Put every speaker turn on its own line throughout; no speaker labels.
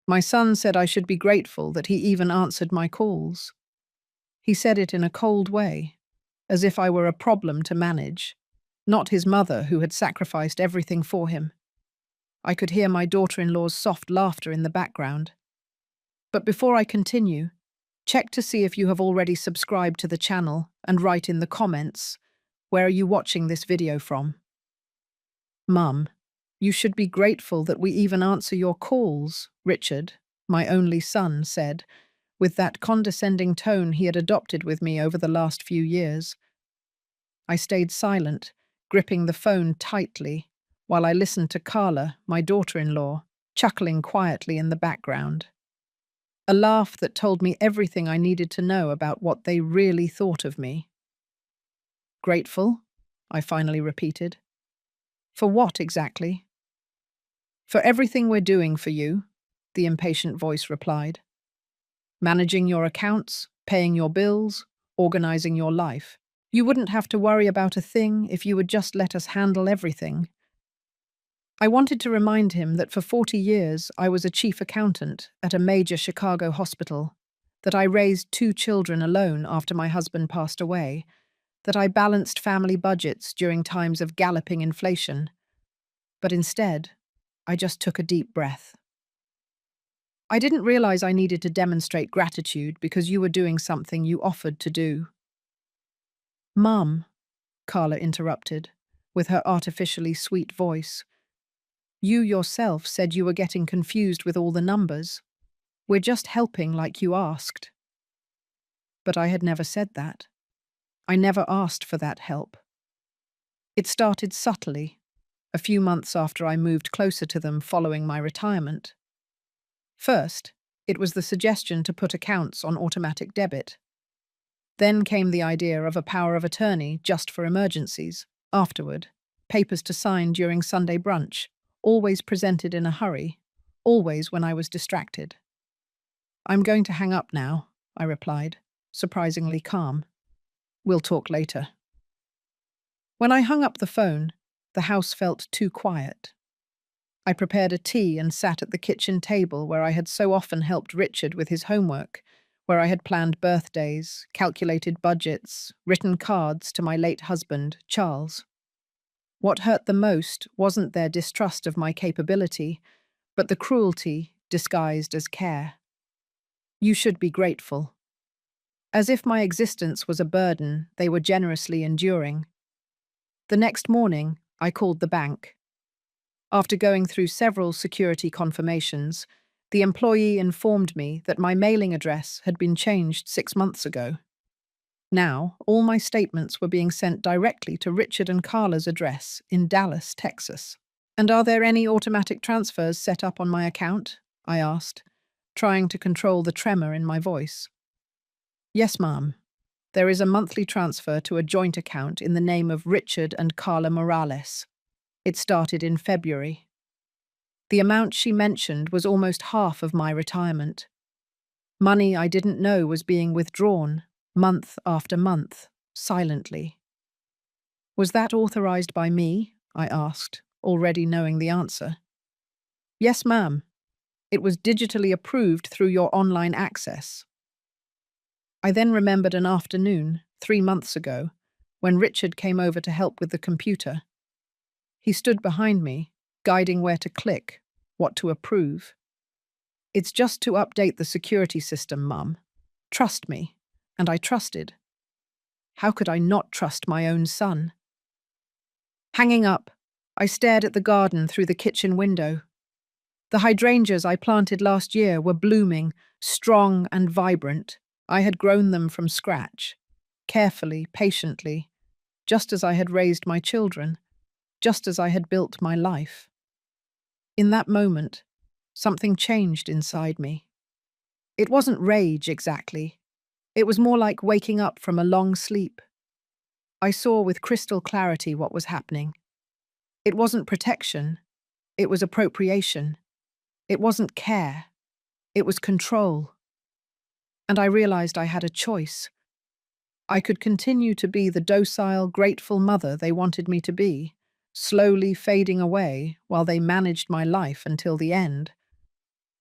My son said I should be grateful that he even answered my calls. He said it in a cold way, as if I were a problem to manage, not his mother who had sacrificed everything for him. I could hear my daughter-in-law's soft laughter in the background. But before I continue, check to see if you have already subscribed to the channel and write in the comments, where are you watching this video from? Mum, you should be grateful that we even answer your calls, Richard, my only son, said, with that condescending tone he had adopted with me over the last few years. I stayed silent, gripping the phone tightly, while I listened to Carla, my daughter-in-law, chuckling quietly in the background. A laugh that told me everything I needed to know about what they really thought of me. Grateful? I finally repeated. For what exactly? For everything we're doing for you, the impatient voice replied. Managing your accounts, paying your bills, organizing your life. You wouldn't have to worry about a thing if you would just let us handle everything. I wanted to remind him that for 40 years I was a chief accountant at a major Chicago hospital, that I raised 2 children alone after my husband passed away, that I balanced family budgets during times of galloping inflation. But instead, I just took a deep breath. I didn't realize I needed to demonstrate gratitude because you were doing something you offered to do. Mum, Carla interrupted, with her artificially sweet voice. You yourself said you were getting confused with all the numbers. We're just helping like you asked. But I had never said that. I never asked for that help. It started subtly, a few months after I moved closer to them following my retirement. First, it was the suggestion to put accounts on automatic debit. Then came the idea of a power of attorney just for emergencies. Afterward, papers to sign during Sunday brunch, always presented in a hurry, always when I was distracted. I'm going to hang up now, I replied, surprisingly calm. We'll talk later. When I hung up the phone, the house felt too quiet. I prepared a tea and sat at the kitchen table where I had so often helped Richard with his homework, where I had planned birthdays, calculated budgets, written cards to my late husband, Charles. What hurt the most wasn't their distrust of my capability, but the cruelty disguised as care. You should be grateful. As if my existence was a burden they were generously enduring. The next morning, I called the bank. After going through several security confirmations, the employee informed me that my mailing address had been changed 6 months ago. Now, all my statements were being sent directly to Richard and Carla's address in Dallas, Texas. And are there any automatic transfers set up on my account? I asked, trying to control the tremor in my voice. Yes, ma'am. There is a monthly transfer to a joint account in the name of Richard and Carla Morales. It started in February. The amount she mentioned was almost half of my retirement. Money I didn't know was being withdrawn, month after month, silently. Was that authorized by me? I asked, already knowing the answer. Yes, ma'am. It was digitally approved through your online access. I then remembered an afternoon, 3 months ago, when Richard came over to help with the computer. He stood behind me, guiding where to click, what to approve. It's just to update the security system, Mum. Trust me. And I trusted. How could I not trust my own son? Hanging up, I stared at the garden through the kitchen window. The hydrangeas I planted last year were blooming, strong and vibrant. I had grown them from scratch, carefully, patiently, just as I had raised my children, just as I had built my life. In that moment, something changed inside me. It wasn't rage exactly. It was more like waking up from a long sleep. I saw with crystal clarity what was happening. It wasn't protection. It was appropriation. It wasn't care. It was control. And I realized I had a choice. I could continue to be the docile, grateful mother they wanted me to be, slowly fading away while they managed my life until the end.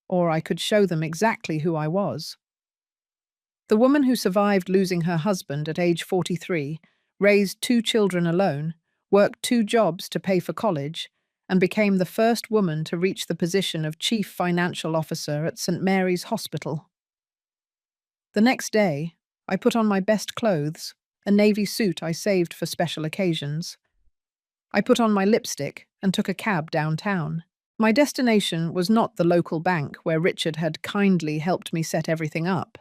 or I could show them exactly who I was. The woman who survived losing her husband at age 43, raised 2 children alone, worked 2 jobs to pay for college, and became the first woman to reach the position of Chief Financial Officer at St. Mary's Hospital. The next day, I put on my best clothes, a navy suit I saved for special occasions. I put on my lipstick and took a cab downtown. My destination was not the local bank where Richard had kindly helped me set everything up.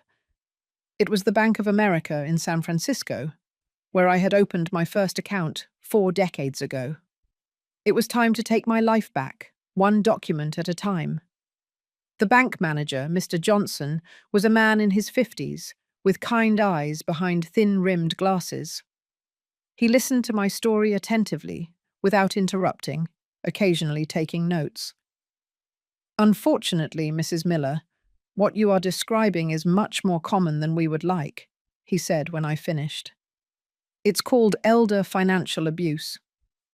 It was the Bank of America in San Francisco, where I had opened my first account 4 decades ago. It was time to take my life back, one document at a time. The bank manager, Mr. Johnson, was a man in his 50s, with kind eyes behind thin-rimmed glasses. He listened to my story attentively, without interrupting, occasionally taking notes. "Unfortunately, Mrs. Miller, what you are describing is much more common than we would like," he said when I finished. "It's called elder financial abuse,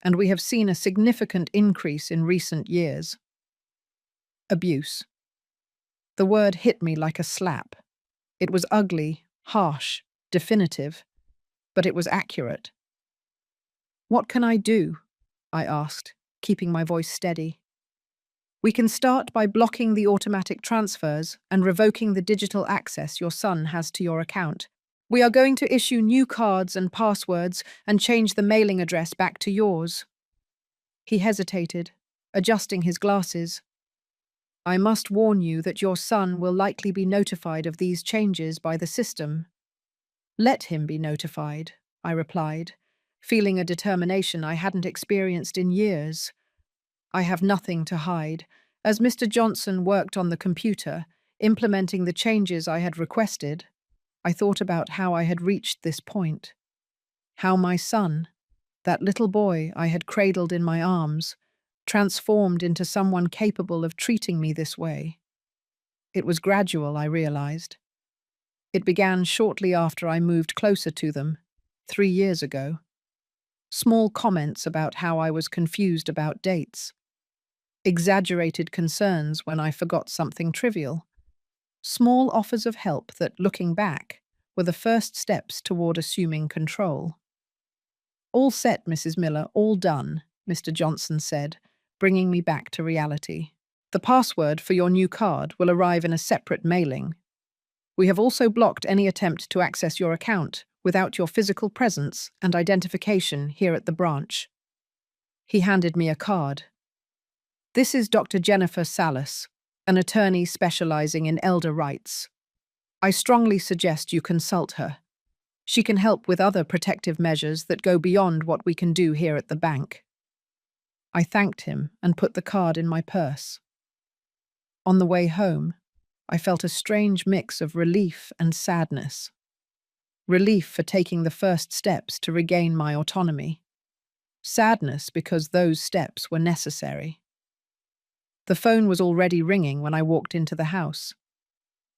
and we have seen a significant increase in recent years." Abuse. The word hit me like a slap. It was ugly, harsh, definitive, but it was accurate. "What can I do?" I asked, keeping my voice steady. "We can start by blocking the automatic transfers and revoking the digital access your son has to your account. We are going to issue new cards and passwords and change the mailing address back to yours." He hesitated, adjusting his glasses. "I must warn you that your son will likely be notified of these changes by the system." "Let him be notified," I replied, feeling a determination I hadn't experienced in years. I have nothing to hide. As Mr. Johnson worked on the computer, implementing the changes I had requested, I thought about how I had reached this point. How my son, that little boy I had cradled in my arms, transformed into someone capable of treating me this way. It was gradual, I realized. It began shortly after I moved closer to them, 3 years ago. Small comments about how I was confused about dates. Exaggerated concerns when I forgot something trivial. Small offers of help that, looking back, were the first steps toward assuming control. "All set, Mrs. Miller, all done," Mr. Johnson said, bringing me back to reality. "The password for your new card will arrive in a separate mailing. We have also blocked any attempt to access your account without your physical presence and identification here at the branch." He handed me a card. "This is Dr. Jennifer Salas, an attorney specializing in elder rights. I strongly suggest you consult her. She can help with other protective measures that go beyond what we can do here at the bank." I thanked him and put the card in my purse. On the way home, I felt a strange mix of relief and sadness. Relief for taking the first steps to regain my autonomy. Sadness because those steps were necessary. The phone was already ringing when I walked into the house.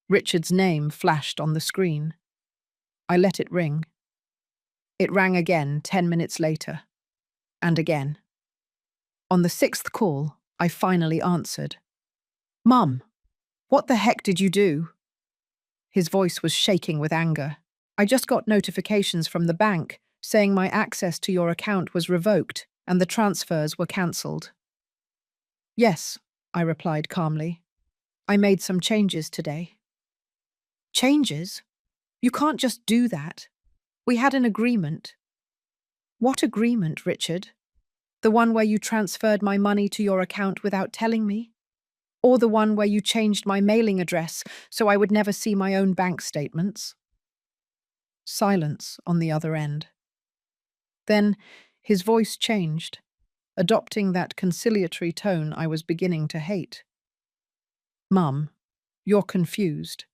Richard's name flashed on the screen. I let it ring. It rang again 10 minutes later. And again. On the 6th call, I finally answered. "Mum, what the heck did you do?" His voice was shaking with anger. "I just got notifications from the bank saying my access to your account was revoked and the transfers were cancelled." "Yes," I replied calmly. "I made some changes today." "Changes? You can't just do that. We had an agreement." "What agreement, Richard? The one where you transferred my money to your account without telling me? Or the one where you changed my mailing address so I would never see my own bank statements?" Silence on the other end. Then his voice changed, adopting that conciliatory tone I was beginning to hate. "Mum, you're confused.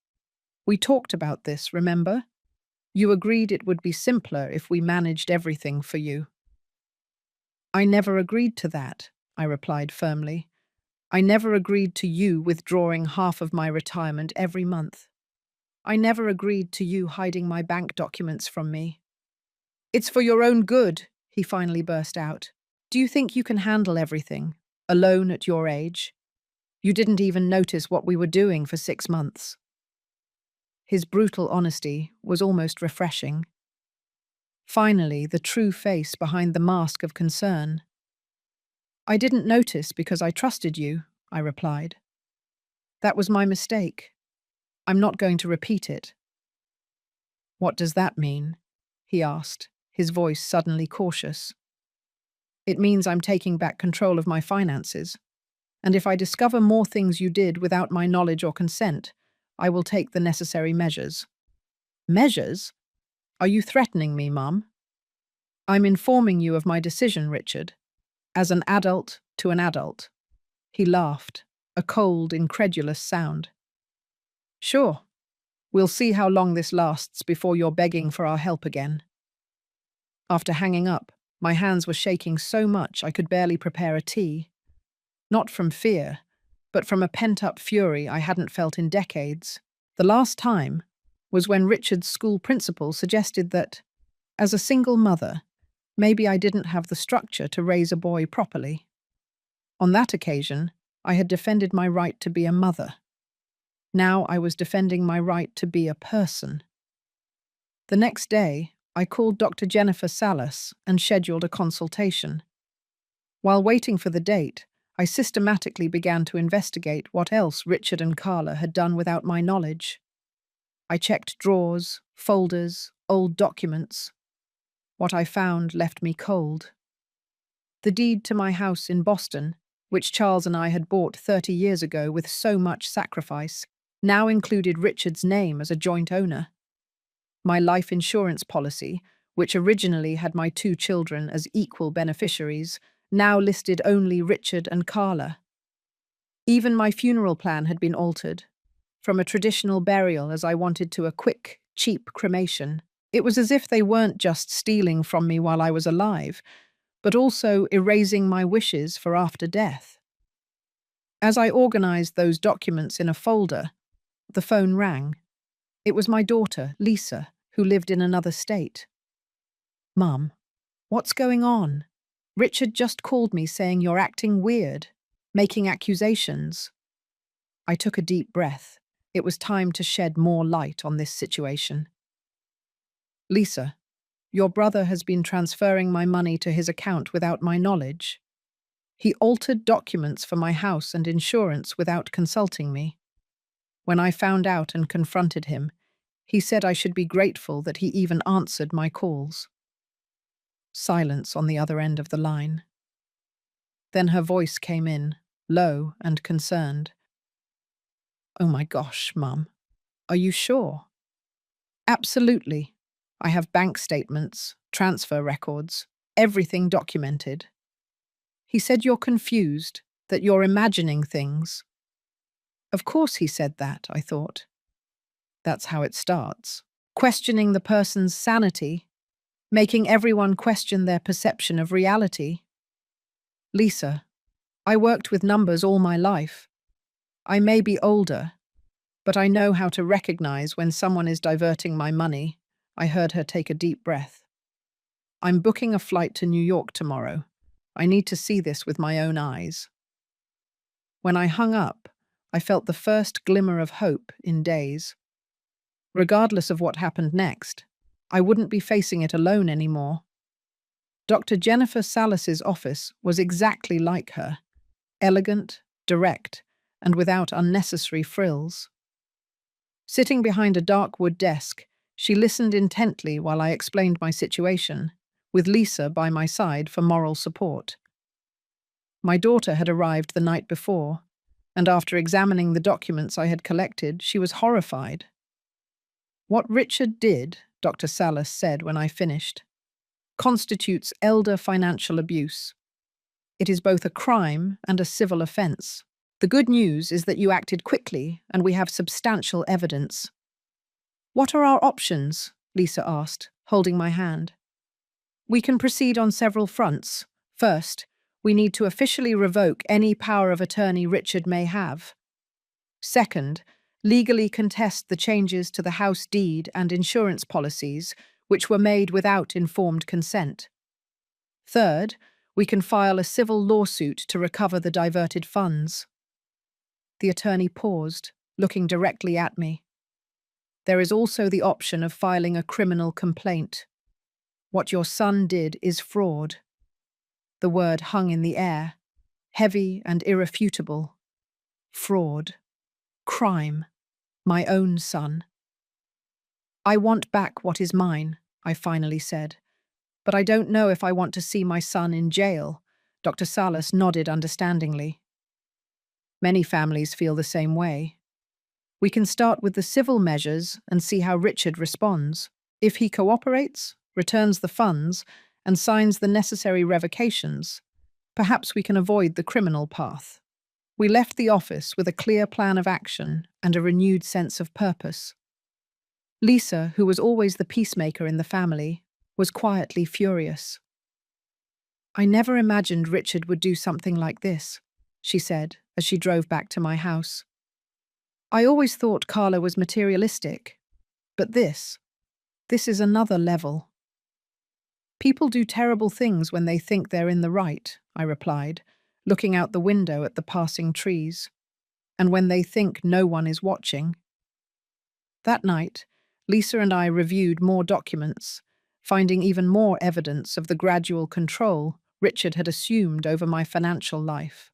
We talked about this, remember? You agreed it would be simpler if we managed everything for you." "I never agreed to that," I replied firmly. "I never agreed to you withdrawing half of my retirement every month. I never agreed to you hiding my bank documents from me." "It's for your own good," he finally burst out. "Do you think you can handle everything, alone at your age? You didn't even notice what we were doing for 6 months. His brutal honesty was almost refreshing. Finally, the true face behind the mask of concern. I didn't notice because I trusted you, I replied. That was my mistake. I'm not going to repeat it. What does that mean? He asked, his voice suddenly cautious. It means I'm taking back control of my finances. And if I discover more things you did without my knowledge or consent, I will take the necessary measures. Measures? Are you threatening me, Mum? I'm informing you of my decision, Richard. As an adult to an adult. He laughed, a cold, incredulous sound. Sure. We'll see how long this lasts before you're begging for our help again. After hanging up, my hands were shaking so much I could barely prepare a tea. Not from fear, but from a pent-up fury I hadn't felt in decades. The last time was when Richard's school principal suggested that, as a single mother, maybe I didn't have the structure to raise a boy properly. On that occasion, I had defended my right to be a mother. Now I was defending my right to be a person. The next day, I called Dr. Jennifer Salas and scheduled a consultation. While waiting for the date, I systematically began to investigate what else Richard and Carla had done without my knowledge. I checked drawers, folders, old documents. What I found left me cold. The deed to my house in Boston, which Charles and I had bought 30 years ago with so much sacrifice, now included Richard's name as a joint owner. My life insurance policy, which originally had my 2 children as equal beneficiaries, now listed only Richard and Carla. Even my funeral plan had been altered, from a traditional burial as I wanted to a quick, cheap cremation. It was as if they weren't just stealing from me while I was alive, but also erasing my wishes for after death. As I organized those documents in a folder, the phone rang. It was my daughter, Lisa, who lived in another state. Mum, what's going on? Richard just called me saying you're acting weird, making accusations. I took a deep breath. It was time to shed more light on this situation. Lisa, your brother has been transferring my money to his account without my knowledge. He altered documents for my house and insurance without consulting me. When I found out and confronted him, he said I should be grateful that he even answered my calls. Silence on the other end of the line. Then her voice came in, low and concerned. Oh my gosh, Mum. Are you sure? Absolutely. I have bank statements, transfer records, everything documented. He said you're confused, that you're imagining things. Of course he said that, I thought. That's how it starts. Questioning the person's sanity, making everyone question their perception of reality. Lisa, I worked with numbers all my life. I may be older, but I know how to recognize when someone is diverting my money. I heard her take a deep breath. I'm booking a flight to New York tomorrow. I need to see this with my own eyes. When I hung up, I felt the first glimmer of hope in days. Regardless of what happened next, I wouldn't be facing it alone anymore. Dr. Jennifer Salas's office was exactly like her, elegant, direct, and without unnecessary frills. Sitting behind a dark wood desk, she listened intently while I explained my situation, with Lisa by my side for moral support. My daughter had arrived the night before, and after examining the documents I had collected, she was horrified. What Richard did, Dr. Salas said when I finished, constitutes elder financial abuse. It is both a crime and a civil offence. The good news is that you acted quickly and we have substantial evidence. What are our options? Lisa asked, holding my hand. We can proceed on several fronts. First, we need to officially revoke any power of attorney Richard may have. Second, legally contest the changes to the house deed and insurance policies which were made without informed consent. Third, we can file a civil lawsuit to recover the diverted funds. The attorney paused, looking directly at me. There is also the option of filing a criminal complaint. What your son did is fraud. The word hung in the air, heavy and irrefutable. Fraud. Crime. My own son. I want back what is mine, I finally said. But I don't know if I want to see my son in jail. Dr. Salas nodded understandingly. Many families feel the same way. We can start with the civil measures and see how Richard responds. If he cooperates, returns the funds, and signs the necessary revocations, perhaps we can avoid the criminal path. We left the office with a clear plan of action and a renewed sense of purpose. Lisa, who was always the peacemaker in the family, was quietly furious. I never imagined Richard would do something like this, she said as she drove back to my house. I always thought Carla was materialistic, but this is another level. People do terrible things when they think they're in the right, I replied, looking out the window at the passing trees, and when they think no one is watching. That night, Lisa and I reviewed more documents, finding even more evidence of the gradual control Richard had assumed over my financial life.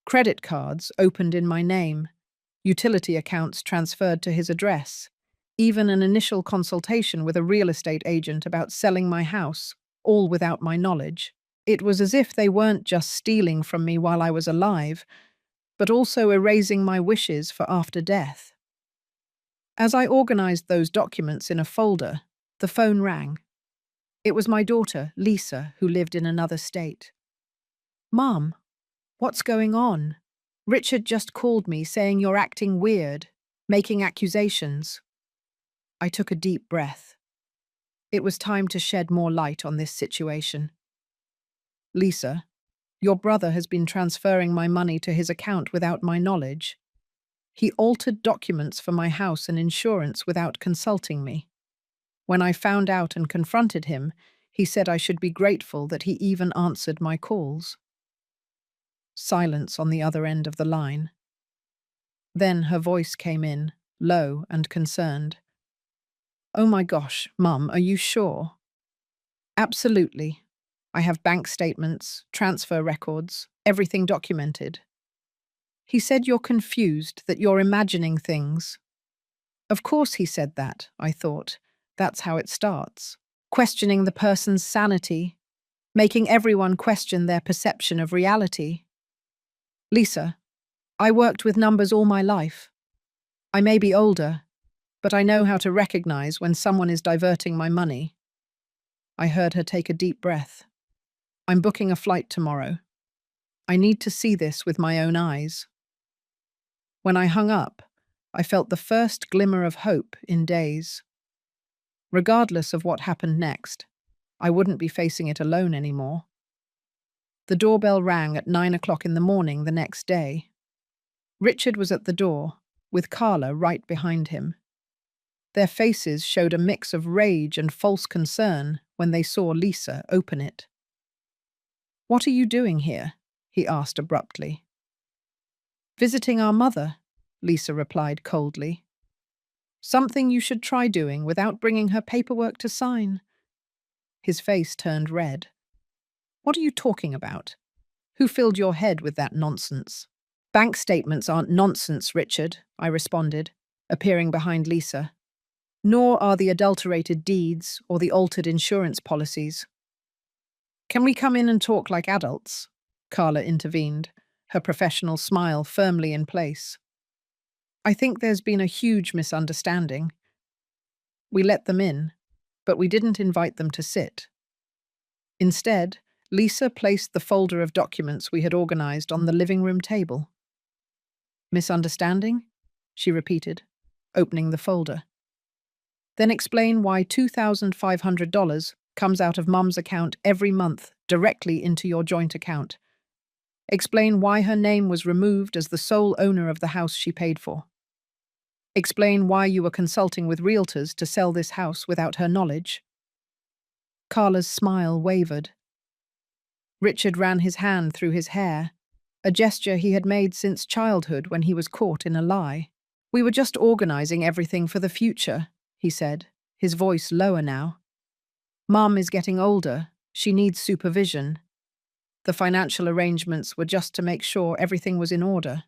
Credit cards opened in my name, utility accounts transferred to his address, even an initial consultation with a real estate agent about selling my house, all without my knowledge. It was as if they weren't just stealing from me while I was alive, but also erasing my wishes for after death. As I organized those documents in a folder, the phone rang. It was my daughter, Lisa, who lived in another state. "Mom, what's going on? Richard just called me saying you're acting weird, making accusations." I took a deep breath. It was time to shed more light on this situation. "Lisa, your brother has been transferring my money to his account without my knowledge. He altered documents for my house and insurance without consulting me. When I found out and confronted him, he said I should be grateful that he even answered my calls." Silence on the other end of the line. Then her voice came in, low and concerned. "Oh my gosh, Mum, are you sure?" "Absolutely. I have bank statements, transfer records, everything documented." "He said you're confused, that you're imagining things." Of course he said that, I thought. That's how it starts. Questioning the person's sanity, making everyone question their perception of reality. "Lisa, I worked with numbers all my life. I may be older, but I know how to recognize when someone is diverting my money." I heard her take a deep breath. "I'm booking a flight tomorrow. I need to see this with my own eyes." When I hung up, I felt the first glimmer of hope in days. Regardless of what happened next, I wouldn't be facing it alone anymore. The doorbell rang at 9 o'clock in the morning the next day. Richard was at the door, with Carla right behind him. Their faces showed a mix of rage and false concern when they saw Lisa open it. "What are you doing here?" he asked abruptly. "Visiting our mother," Lisa replied coldly. "Something you should try doing without bringing her paperwork to sign." His face turned red. "What are you talking about? Who filled your head with that nonsense?" "Bank statements aren't nonsense, Richard," I responded, appearing behind Lisa. "Nor are the adulterated deeds or the altered insurance policies." "Can we come in and talk like adults?" Carla intervened, her professional smile firmly in place. "I think there's been a huge misunderstanding." We let them in, but we didn't invite them to sit. Instead, Lisa placed the folder of documents we had organized on the living room table. "Misunderstanding?" she repeated, opening the folder. "Then explain why $2,500 comes out of Mum's account every month directly into your joint account. Explain why her name was removed as the sole owner of the house she paid for. Explain why you were consulting with realtors to sell this house without her knowledge." Carla's smile wavered. Richard ran his hand through his hair. a gesture he had made since childhood when he was caught in a lie. "We were just organizing everything for the future," he said, his voice lower now. "Mom is getting older. She needs supervision. The financial arrangements were just to make sure everything was in order."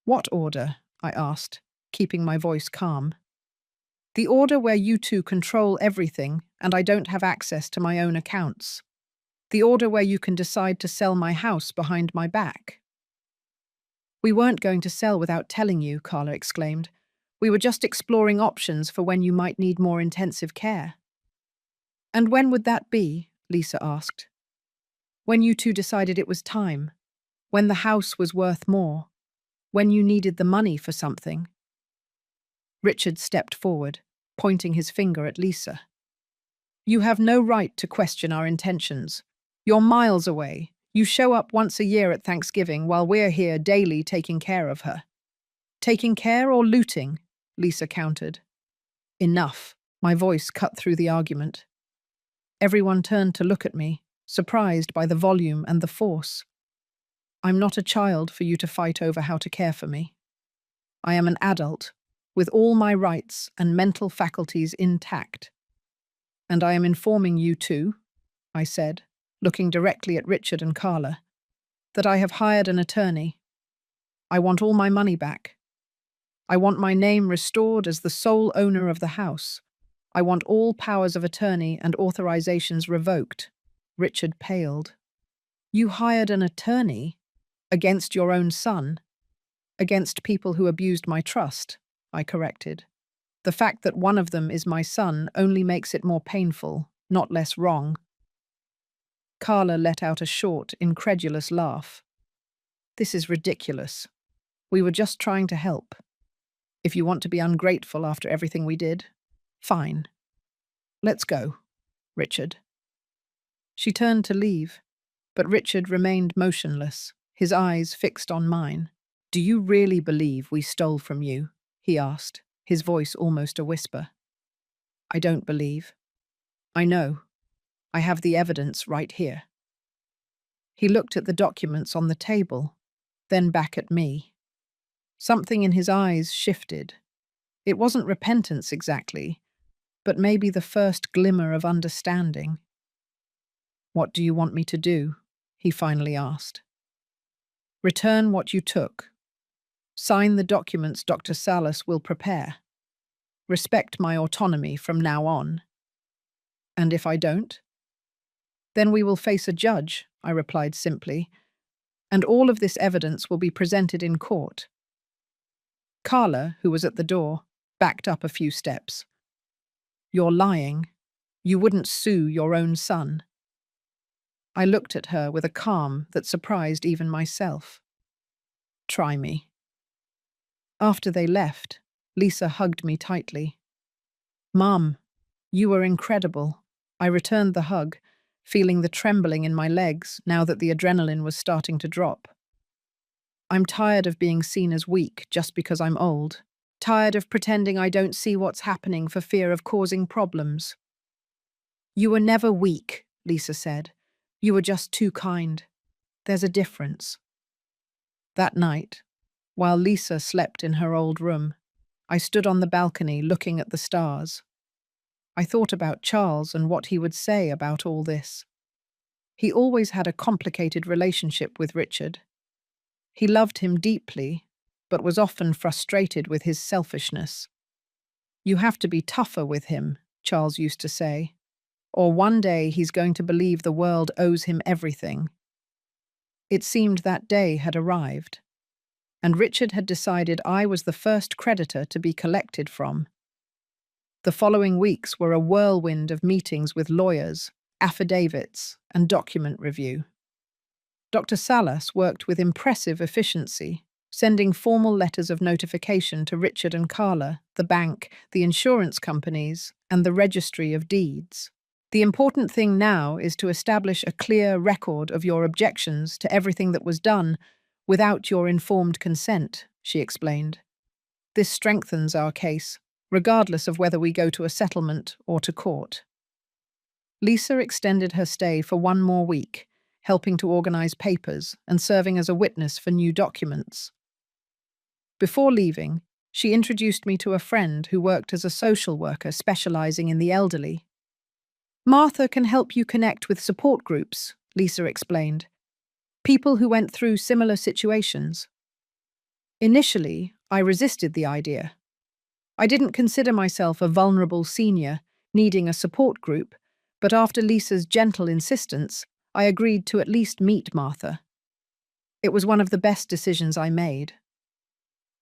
"What order?" I asked, keeping my voice calm. "The order where you two control everything and I don't have access to my own accounts. The order where you can decide to sell my house behind my back." "We weren't going to sell without telling you," Carla exclaimed. "We were just exploring options for when you might need more intensive care." "And when would that be?" Lisa asked. "When you two decided it was time. When the house was worth more. When you needed the money for something." Richard stepped forward, pointing his finger at Lisa. "You have no right to question our intentions. You're miles away. You show up once a year at Thanksgiving while we're here daily taking care of her." "Taking care or looting?" Lisa countered. "Enough." My voice cut through the argument. Everyone turned to look at me, surprised by the volume and the force. "I'm not a child for you to fight over how to care for me. I am an adult, with all my rights and mental faculties intact. And I am informing you too," I said, looking directly at Richard and Carla, "that I have hired an attorney. I want all my money back. I want my name restored as the sole owner of the house. I want all powers of attorney and authorizations revoked." Richard paled. "You hired an attorney? Against your own son? Against people who abused my trust?" I corrected. "The fact that one of them is my son only makes it more painful, not less wrong." Carla let out a short, incredulous laugh. "This is ridiculous. We were just trying to help. If you want to be ungrateful after everything we did, fine. Let's go, Richard." She turned to leave, but Richard remained motionless, his eyes fixed on mine. "Do you really believe we stole from you?" he asked, his voice almost a whisper. "I don't believe. I know. I have the evidence right here." He looked at the documents on the table, then back at me. Something in his eyes shifted. It wasn't repentance exactly, but maybe the first glimmer of understanding. "What do you want me to do?" he finally asked. "Return what you took. Sign the documents Dr. Salas will prepare. Respect my autonomy from now on." "And if I don't?" "Then we will face a judge," I replied simply, "and all of this evidence will be presented in court." Carla, who was at the door, backed up a few steps. "You're lying. You wouldn't sue your own son." I looked at her with a calm that surprised even myself. "Try me." After they left, Lisa hugged me tightly. "Mom, you were incredible." I returned the hug, feeling the trembling in my legs now that the adrenaline was starting to drop. "I'm tired of being seen as weak just because I'm old. Tired of pretending I don't see what's happening for fear of causing problems." "You were never weak," Lisa said. "You were just too kind. There's a difference." That night, while Lisa slept in her old room, I stood on the balcony looking at the stars. I thought about Charles and what he would say about all this. He always had a complicated relationship with Richard. He loved him deeply, but was often frustrated with his selfishness. "You have to be tougher with him," Charles used to say, "or one day he's going to believe the world owes him everything." It seemed that day had arrived, and Richard had decided I was the first creditor to be collected from. The following weeks were a whirlwind of meetings with lawyers, affidavits, and document review. Dr. Salas worked with impressive efficiency, sending formal letters of notification to Richard and Carla, the bank, the insurance companies, and the registry of deeds. "The important thing now is to establish a clear record of your objections to everything that was done without your informed consent," she explained. "This strengthens our case, regardless of whether we go to a settlement or to court." Lisa extended her stay for one more week, helping to organize papers and serving as a witness for new documents. Before leaving, she introduced me to a friend who worked as a social worker specializing in the elderly. Martha can help you connect with support groups, Lisa explained. People who went through similar situations. Initially, I resisted the idea. I didn't consider myself a vulnerable senior needing a support group, but after Lisa's gentle insistence, I agreed to at least meet Martha. It was one of the best decisions I made.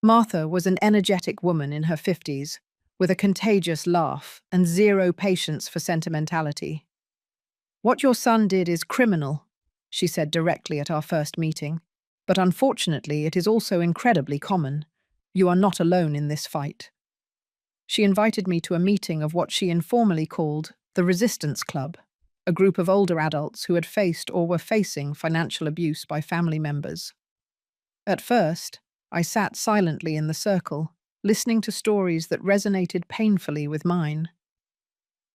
Martha was an energetic woman in her 50s, with a contagious laugh and zero patience for sentimentality. "What your son did is criminal," she said directly at our first meeting, "but unfortunately it is also incredibly common. You are not alone in this fight." She invited me to a meeting of what she informally called the Resistance Club, a group of older adults who had faced or were facing financial abuse by family members. At first, I sat silently in the circle, listening to stories that resonated painfully with mine.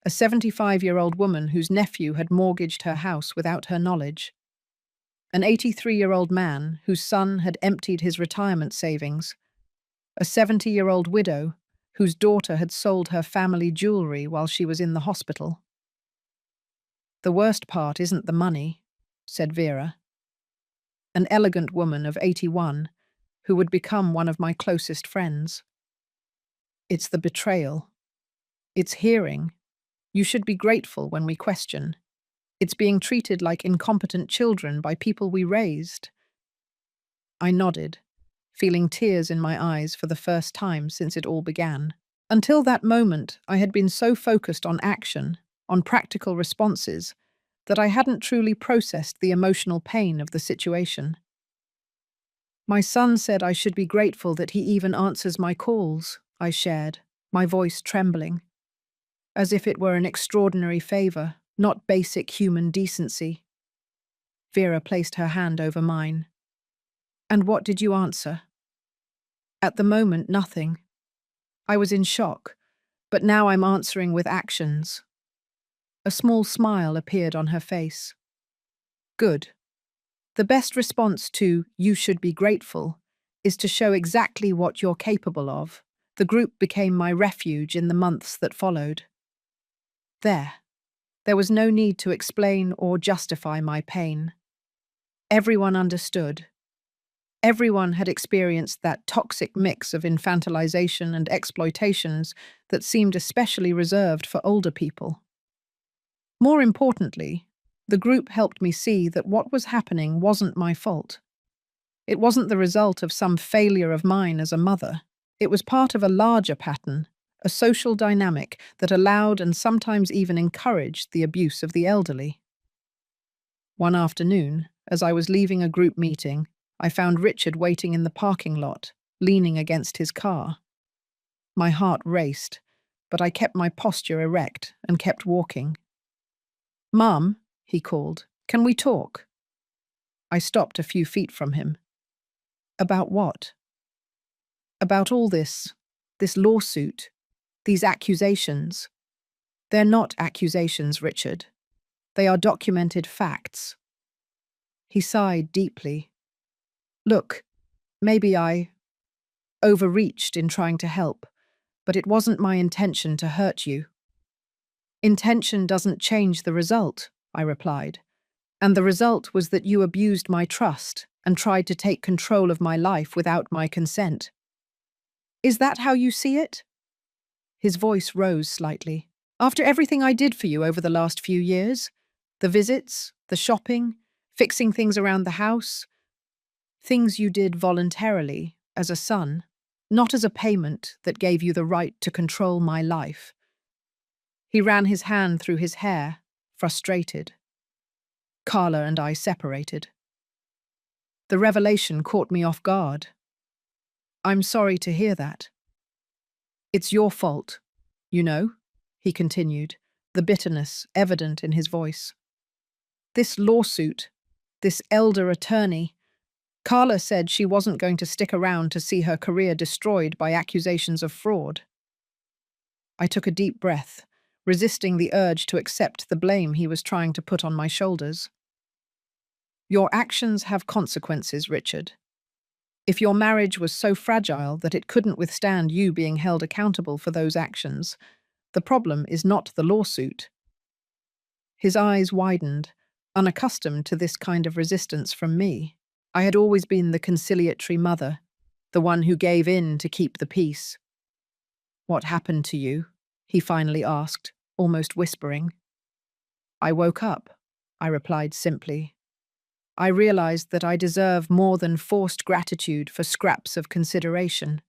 A 75-year-old woman whose nephew had mortgaged her house without her knowledge. An 83-year-old man whose son had emptied his retirement savings. A 70-year-old widow whose daughter had sold her family jewelry while she was in the hospital. "The worst part isn't the money," said Vera, an elegant woman of 81 who would become one of my closest friends. "It's the betrayal. It's hearing, 'You should be grateful,' when we question. It's being treated like incompetent children by people we raised." I nodded, feeling tears in my eyes for the first time since it all began. Until that moment, I had been so focused on action, on practical responses, that I hadn't truly processed the emotional pain of the situation. "My son said I should be grateful that he even answers my calls," I shared, my voice trembling, as if it were an extraordinary favor, not basic human decency. Vera placed her hand over mine. "And what did you answer?" "At the moment, nothing. I was in shock, but now I'm answering with actions." A small smile appeared on her face. "Good. The best response to 'you should be grateful' is to show exactly what you're capable of." The group became my refuge in the months that followed. There was no need to explain or justify my pain. Everyone understood. Everyone had experienced that toxic mix of infantilization and exploitations that seemed especially reserved for older people. More importantly, the group helped me see that what was happening wasn't my fault. It wasn't the result of some failure of mine as a mother. It was part of a larger pattern, a social dynamic that allowed and sometimes even encouraged the abuse of the elderly. One afternoon, as I was leaving a group meeting, I found Richard waiting in the parking lot, leaning against his car. My heart raced, but I kept my posture erect and kept walking. "Mum," he called, "can we talk?" I stopped a few feet from him. "About what?" "About all this lawsuit, these accusations." "They're not accusations, Richard. They are documented facts." He sighed deeply. "Look, maybe I overreached in trying to help, but it wasn't my intention to hurt you." "Intention doesn't change the result," I replied. "And the result was that you abused my trust and tried to take control of my life without my consent. Is that how you see it?" His voice rose slightly. "After everything I did for you over the last few years, the visits, the shopping, fixing things around the house, things you did voluntarily, as a son, not as a payment that gave you the right to control my life." He ran his hand through his hair, frustrated. Carla and I separated. The revelation caught me off guard. "I'm sorry to hear that." "It's your fault, you know," he continued, the bitterness evident in his voice. "This lawsuit, this elder attorney, Carla said she wasn't going to stick around to see her career destroyed by accusations of fraud." I took a deep breath, resisting the urge to accept the blame he was trying to put on my shoulders. Your actions have consequences, Richard. If your marriage was so fragile that it couldn't withstand you being held accountable for those actions, the problem is not the lawsuit. His eyes widened, unaccustomed to this kind of resistance from me. I had always been the conciliatory mother, the one who gave in to keep the peace. "What happened to you?" he finally asked, almost whispering. "I woke up," I replied simply. I realized that I deserve more than forced gratitude for scraps of consideration.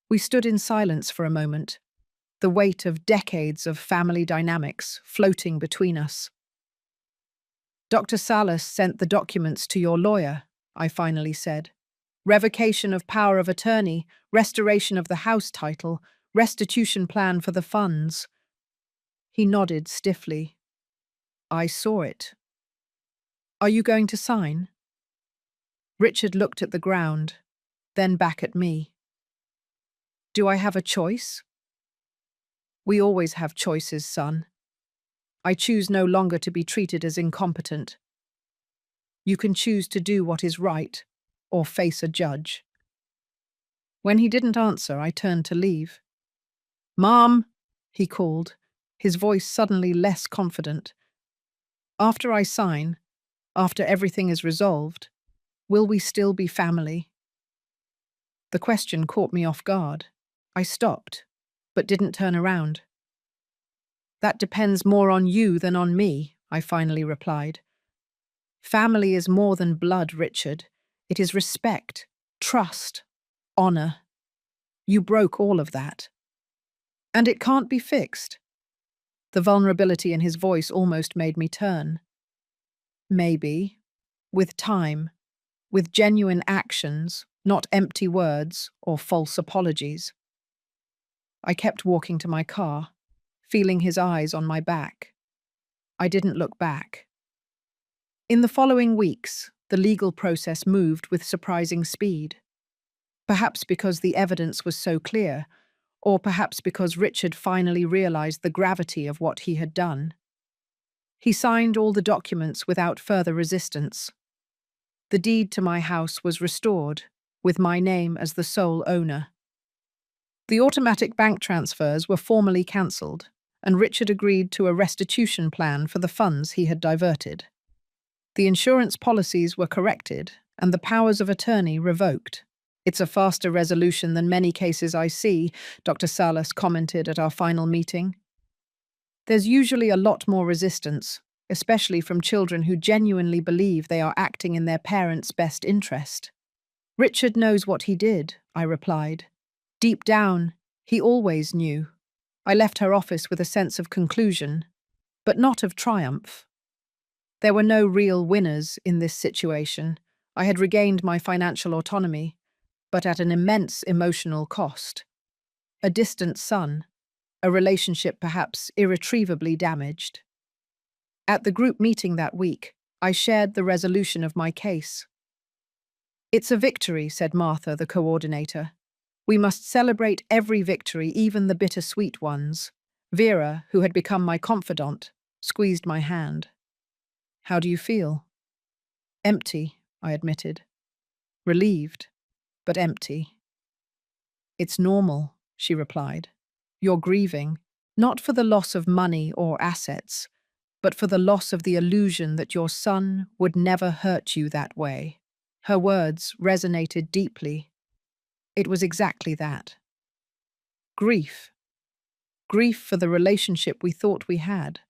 We stood in silence for a moment, the weight of decades of family dynamics floating between us. "Dr. Salas sent the documents to your lawyer," I finally said. "Revocation of power of attorney, restoration of the house title, restitution plan for the funds." He nodded stiffly. "I saw it." "Are you going to sign?" Richard looked at the ground, then back at me. "Do I have a choice?" "We always have choices, son. I choose no longer to be treated as incompetent. You can choose to do what is right, or face a judge." When he didn't answer, I turned to leave. "Mom," he called, his voice suddenly less confident. "After I sign, after everything is resolved, will we still be family?" The question caught me off guard. I stopped, but didn't turn around. "That depends more on you than on me," I finally replied. "Family is more than blood, Richard. It is respect, trust, honor. You broke all of that. And it can't be fixed." The vulnerability in his voice almost made me turn. "Maybe. With time. With genuine actions, not empty words or false apologies." I kept walking to my car, feeling his eyes on my back. I didn't look back. In the following weeks, the legal process moved with surprising speed. Perhaps because the evidence was so clear, or perhaps because Richard finally realized the gravity of what he had done. He signed all the documents without further resistance. The deed to my house was restored, with my name as the sole owner. The automatic bank transfers were formally cancelled, and Richard agreed to a restitution plan for the funds he had diverted. The insurance policies were corrected, and the powers of attorney revoked. "It's a faster resolution than many cases I see," Dr. Salas commented at our final meeting. "There's usually a lot more resistance, especially from children who genuinely believe they are acting in their parents' best interest." "Richard knows what he did," I replied. "Deep down, he always knew." I left her office with a sense of conclusion, but not of triumph. There were no real winners in this situation. I had regained my financial autonomy, but at an immense emotional cost. A distant son, a relationship perhaps irretrievably damaged. At the group meeting that week, I shared the resolution of my case. "It's a victory," said Martha, the coordinator. "We must celebrate every victory, even the bittersweet ones." Vera, who had become my confidant, squeezed my hand. "How do you feel?" "Empty," I admitted. "Relieved, but empty." "It's normal," she replied. "You're grieving, not for the loss of money or assets, but for the loss of the illusion that your son would never hurt you that way." Her words resonated deeply. It was exactly that. Grief. Grief for the relationship we thought we had,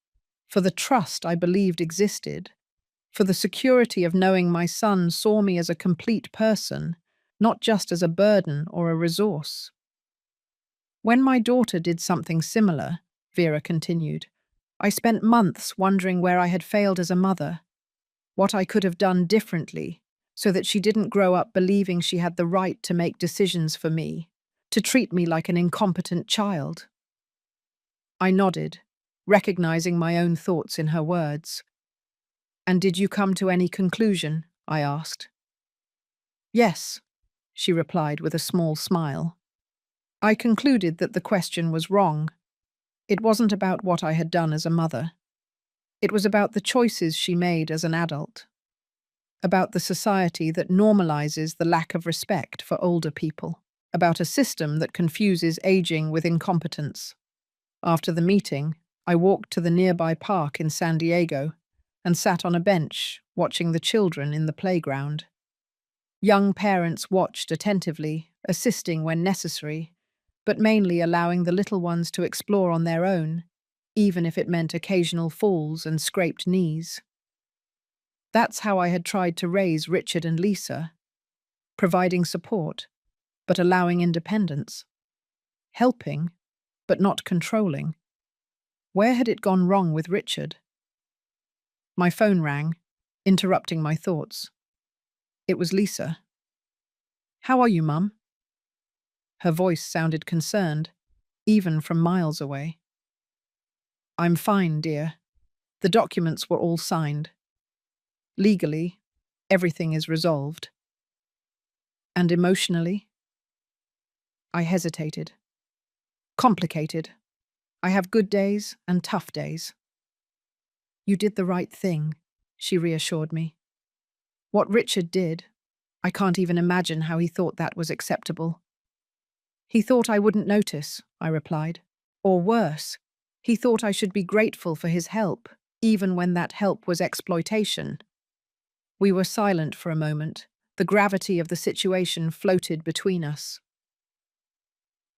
for the trust I believed existed, for the security of knowing my son saw me as a complete person, not just as a burden or a resource. "When my daughter did something similar," Vera continued, "I spent months wondering where I had failed as a mother, what I could have done differently, so that she didn't grow up believing she had the right to make decisions for me, to treat me like an incompetent child." I nodded, recognizing my own thoughts in her words. "And did you come to any conclusion?" I asked. "Yes," she replied with a small smile. "I concluded that the question was wrong. It wasn't about what I had done as a mother. It was about the choices she made as an adult. about the society that normalizes the lack of respect for older people, about a system that confuses aging with incompetence. After the meeting, I walked to the nearby park in San Diego and sat on a bench watching the children in the playground. Young parents watched attentively, assisting when necessary, but mainly allowing the little ones to explore on their own, even if it meant occasional falls and scraped knees. That's how I had tried to raise Richard and Lisa, providing support, but allowing independence. Helping, but not controlling. Where had it gone wrong with Richard? My phone rang, interrupting my thoughts. It was Lisa. "How are you, Mum?" Her voice sounded concerned, even from miles away. "I'm fine, dear. The documents were all signed. Legally, everything is resolved. And emotionally?" I hesitated. "Complicated. I have good days and tough days." "You did the right thing," she reassured me. "What Richard did, I can't even imagine how he thought that was acceptable." "He thought I wouldn't notice," I replied. "Or worse, he thought I should be grateful for his help, even when that help was exploitation." We were silent for a moment. The gravity of the situation floated between us.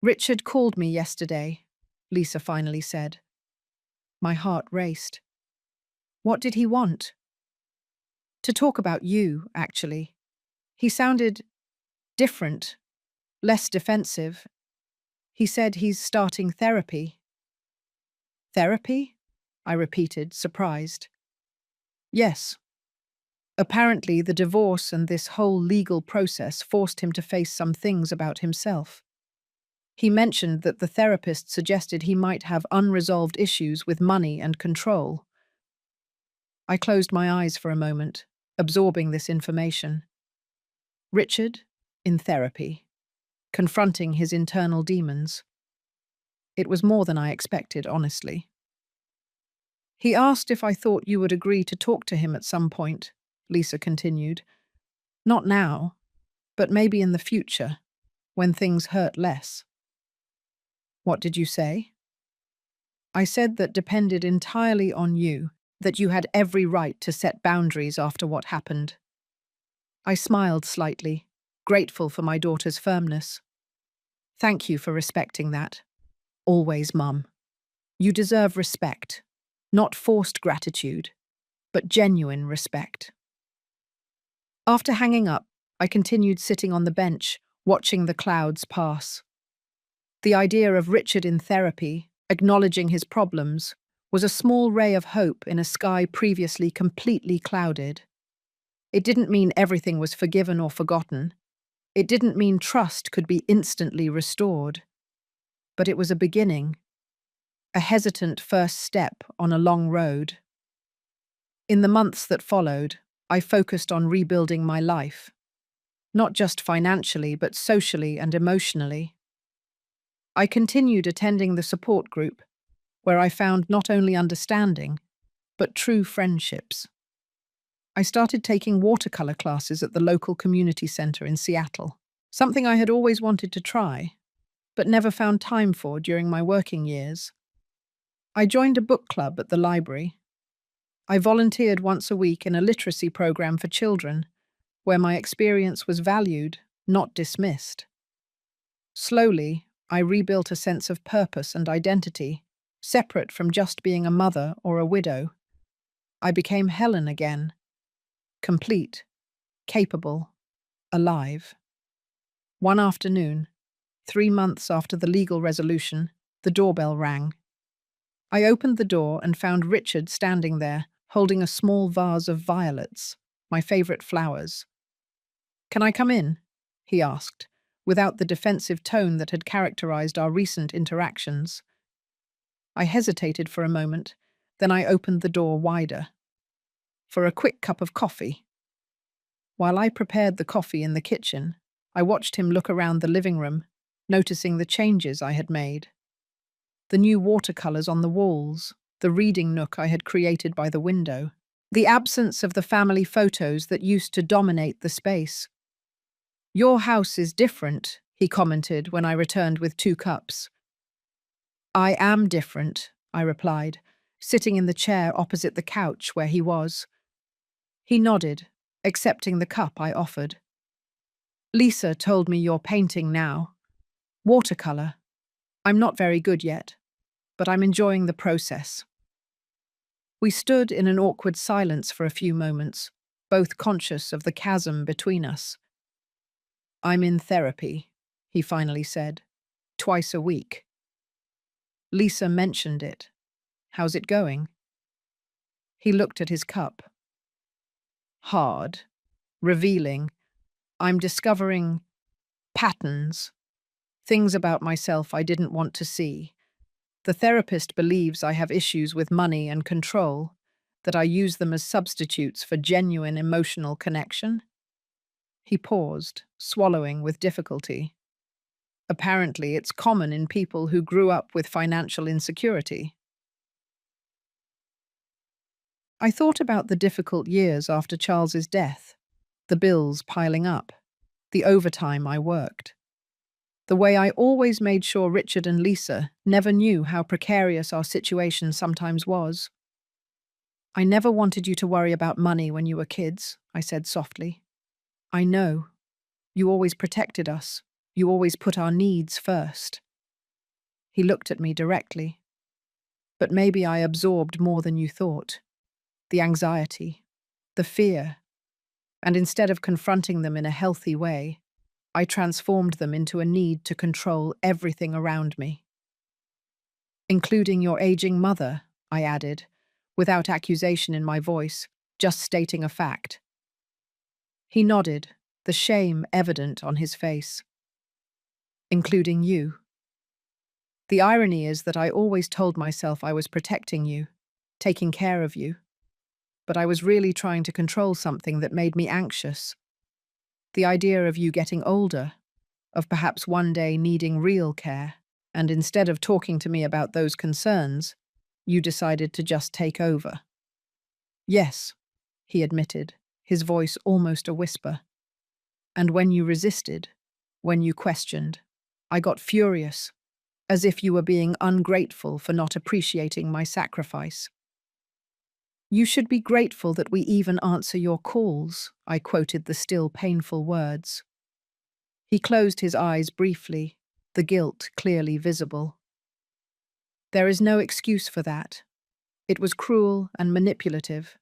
"Richard called me yesterday," Lisa finally said. My heart raced. "What did he want?" "To talk about you, actually. He sounded different, less defensive. He said he's starting therapy." "Therapy?" I repeated, surprised. "Yes. Apparently, the divorce and this whole legal process forced him to face some things about himself. He mentioned that the therapist suggested he might have unresolved issues with money and control." I closed my eyes for a moment, absorbing this information. Richard, in therapy, confronting his internal demons. It was more than I expected, honestly. "He asked if I thought you would agree to talk to him at some point," Lisa continued. "Not now, but maybe in the future, when things hurt less." "What did you say?" "I said that depended entirely on you, that you had every right to set boundaries after what happened." I smiled slightly, grateful for my daughter's firmness. "Thank you for respecting that. Always, Mum. You deserve respect, not forced gratitude, but genuine respect." After hanging up, I continued sitting on the bench, watching the clouds pass. The idea of Richard in therapy, acknowledging his problems, was a small ray of hope in a sky previously completely clouded. It didn't mean everything was forgiven or forgotten. It didn't mean trust could be instantly restored. But it was a beginning, a hesitant first step on a long road. In the months that followed, I focused on rebuilding my life, not just financially, but socially and emotionally. I continued attending the support group, where I found not only understanding, but true friendships. I started taking watercolor classes at the local community center in Seattle, something I had always wanted to try, but never found time for during my working years. I joined a book club at the library. I volunteered once a week in a literacy program for children, where my experience was valued, not dismissed. Slowly, I rebuilt a sense of purpose and identity, separate from just being a mother or a widow. I became Helen again, complete, capable, alive. One afternoon, 3 months after the legal resolution, the doorbell rang. I opened the door and found Richard standing there, holding a small vase of violets, my favorite flowers. "Can I come in?" he asked, without the defensive tone that had characterized our recent interactions. I hesitated for a moment, then I opened the door wider. "For a quick cup of coffee." While I prepared the coffee in the kitchen, I watched him look around the living room, noticing the changes I had made. The new watercolors on the walls, the reading nook I had created by the window. The absence of the family photos that used to dominate the space. "Your house is different," he commented when I returned with 2 cups. "I am different," I replied, sitting in the chair opposite the couch where he was. He nodded, accepting the cup I offered. "Lisa told me you're painting now. Watercolor. I'm not very good yet, but I'm enjoying the process." We stood in an awkward silence for a few moments, both conscious of the chasm between us. "I'm in therapy," he finally said, "twice a week." Lisa mentioned it. "How's it going?" He looked at his cup. "Hard. Revealing. I'm discovering patterns. Things about myself I didn't want to see. The therapist believes I have issues with money and control, that I use them as substitutes for genuine emotional connection." He paused, swallowing with difficulty. "Apparently, it's common in people who grew up with financial insecurity." I thought about the difficult years after Charles's death, the bills piling up, the overtime I worked, the way I always made sure Richard and Lisa never knew how precarious our situation sometimes was. "I never wanted you to worry about money when you were kids," I said softly. "I know. You always protected us. You always put our needs first." He looked at me directly. "But maybe I absorbed more than you thought. The anxiety, the fear, and instead of confronting them in a healthy way, I transformed them into a need to control everything around me." "Including your aging mother," I added, without accusation in my voice, just stating a fact. He nodded, the shame evident on his face. "Including you. The irony is that I always told myself I was protecting you, taking care of you, but I was really trying to control something that made me anxious. The idea of you getting older, of perhaps one day needing real care, and instead of talking to me about those concerns, you decided to just take over." "Yes," he admitted, his voice almost a whisper. "And when you resisted, when you questioned, I got furious, as if you were being ungrateful for not appreciating my sacrifice." "You should be grateful that we even answer your calls," I quoted the still painful words. He closed his eyes briefly, the guilt clearly visible. "There is no excuse for that. It was cruel and manipulative,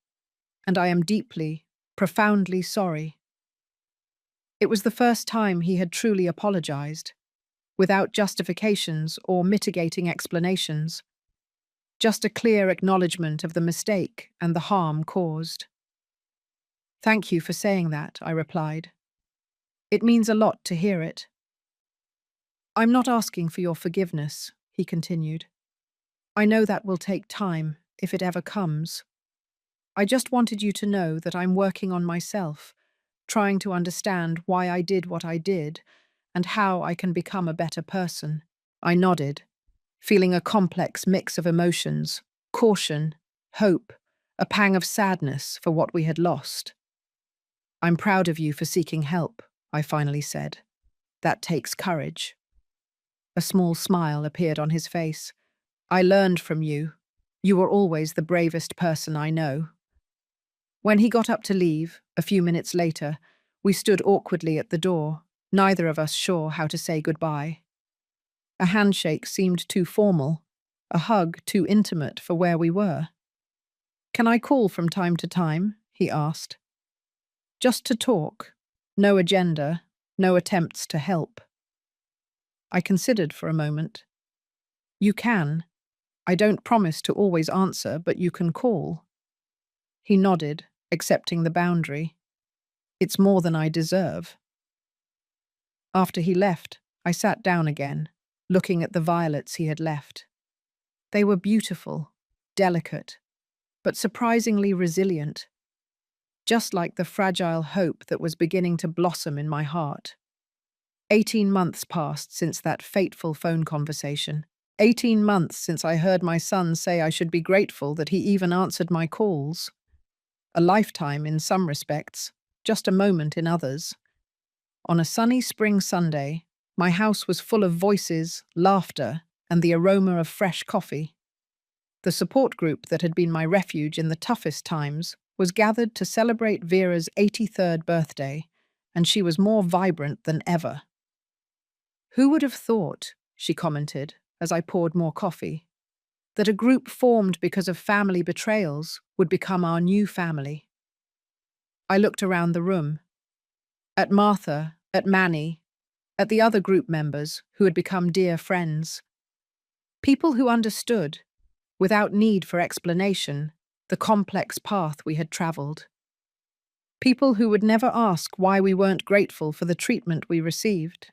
and I am deeply, profoundly sorry." It was the first time he had truly apologized, without justifications or mitigating explanations, just a clear acknowledgement of the mistake and the harm caused. "Thank you for saying that," I replied. "It means a lot to hear it." "I'm not asking for your forgiveness," he continued. "I know that will take time, if it ever comes. I just wanted you to know that I'm working on myself, trying to understand why I did what I did, and how I can become a better person." I nodded, feeling a complex mix of emotions, caution, hope, a pang of sadness for what we had lost. "I'm proud of you for seeking help," I finally said. "That takes courage." A small smile appeared on his face. "I learned from you. You were always the bravest person I know." When he got up to leave, a few minutes later, we stood awkwardly at the door, neither of us sure how to say goodbye. A handshake seemed too formal, a hug too intimate for where we were. "Can I call from time to time?" he asked. "Just to talk. No agenda, no attempts to help." I considered for a moment. "You can. I don't promise to always answer, but you can call." He nodded, accepting the boundary. "It's more than I deserve." After he left, I sat down again, looking at the violets he had left. They were beautiful, delicate, but surprisingly resilient, just like the fragile hope that was beginning to blossom in my heart. 18 months passed since that fateful phone conversation. 18 months since I heard my son say I should be grateful that he even answered my calls. A lifetime in some respects, just a moment in others. On a sunny spring Sunday, my house was full of voices, laughter, and the aroma of fresh coffee. The support group that had been my refuge in the toughest times was gathered to celebrate Vera's 83rd birthday, and she was more vibrant than ever. "Who would have thought," she commented as I poured more coffee, "that a group formed because of family betrayals would become our new family?" I looked around the room, at Martha, at Manny, at the other group members who had become dear friends. People who understood, without need for explanation, the complex path we had travelled. People who would never ask why we weren't grateful for the treatment we received.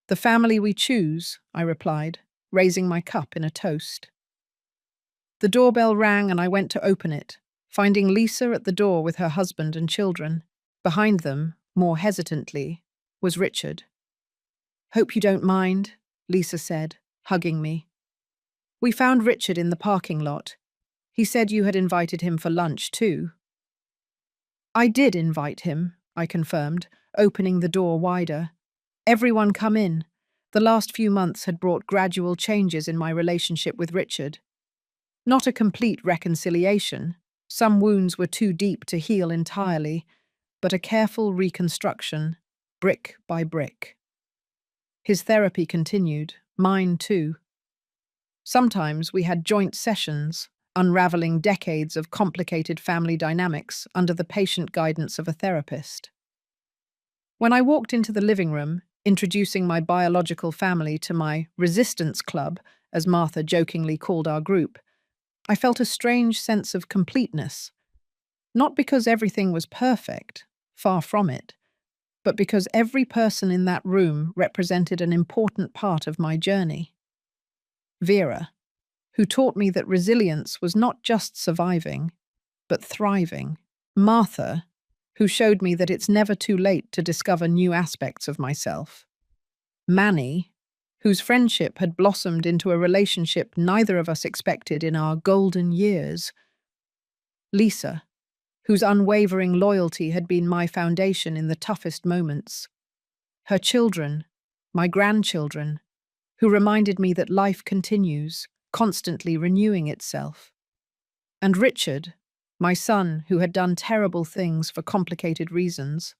"The family we choose," I replied, raising my cup in a toast. The doorbell rang and I went to open it, finding Lisa at the door with her husband and children. Behind them, more hesitantly, was Richard. "Hope you don't mind," Lisa said, hugging me. "We found Richard in the parking lot. He said you had invited him for lunch too." "I did invite him," I confirmed, opening the door wider. "Everyone come in." The last few months had brought gradual changes in my relationship with Richard. Not a complete reconciliation. Some wounds were too deep to heal entirely, but a careful reconstruction, brick by brick. His therapy continued, mine too. Sometimes we had joint sessions, unraveling decades of complicated family dynamics under the patient guidance of a therapist. When I walked into the living room, introducing my biological family to my resistance club, as Martha jokingly called our group, I felt a strange sense of completeness. Not because everything was perfect, far from it, but because every person in that room represented an important part of my journey. Vera, who taught me that resilience was not just surviving, but thriving. Martha, who showed me that it's never too late to discover new aspects of myself. Manny, whose friendship had blossomed into a relationship neither of us expected in our golden years. Lisa, whose unwavering loyalty had been my foundation in the toughest moments. Her children, my grandchildren, who reminded me that life continues, constantly renewing itself. And Richard, my son who had done terrible things for complicated reasons,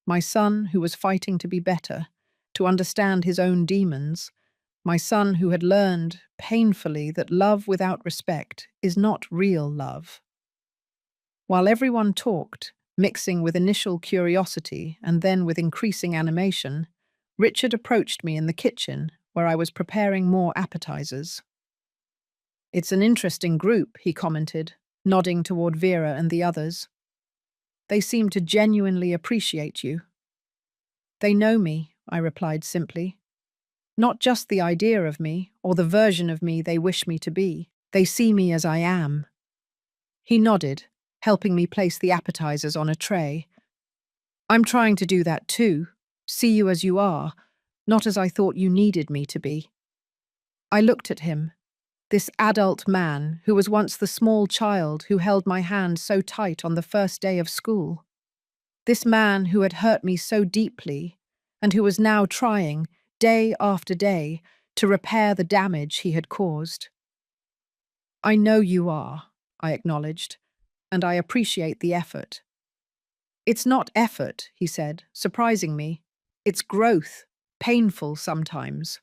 my son who was fighting to be better, to understand his own demons, my son who had learned, painfully, that love without respect is not real love. While everyone talked, mixing with initial curiosity and then with increasing animation, Richard approached me in the kitchen, where I was preparing more appetizers. "It's an interesting group," he commented, nodding toward Vera and the others. "They seem to genuinely appreciate you." "They know me," I replied simply. "Not just the idea of me, or the version of me they wish me to be. They see me as I am." He nodded, helping me place the appetizers on a tray. "I'm trying to do that too, see you as you are, not as I thought you needed me to be." I looked at him, this adult man who was once the small child who held my hand so tight on the first day of school. This man who had hurt me so deeply, and who was now trying, day after day, to repair the damage he had caused. "I know you are," I acknowledged, "and I appreciate the effort." "It's not effort," he said, surprising me. "It's growth, painful sometimes."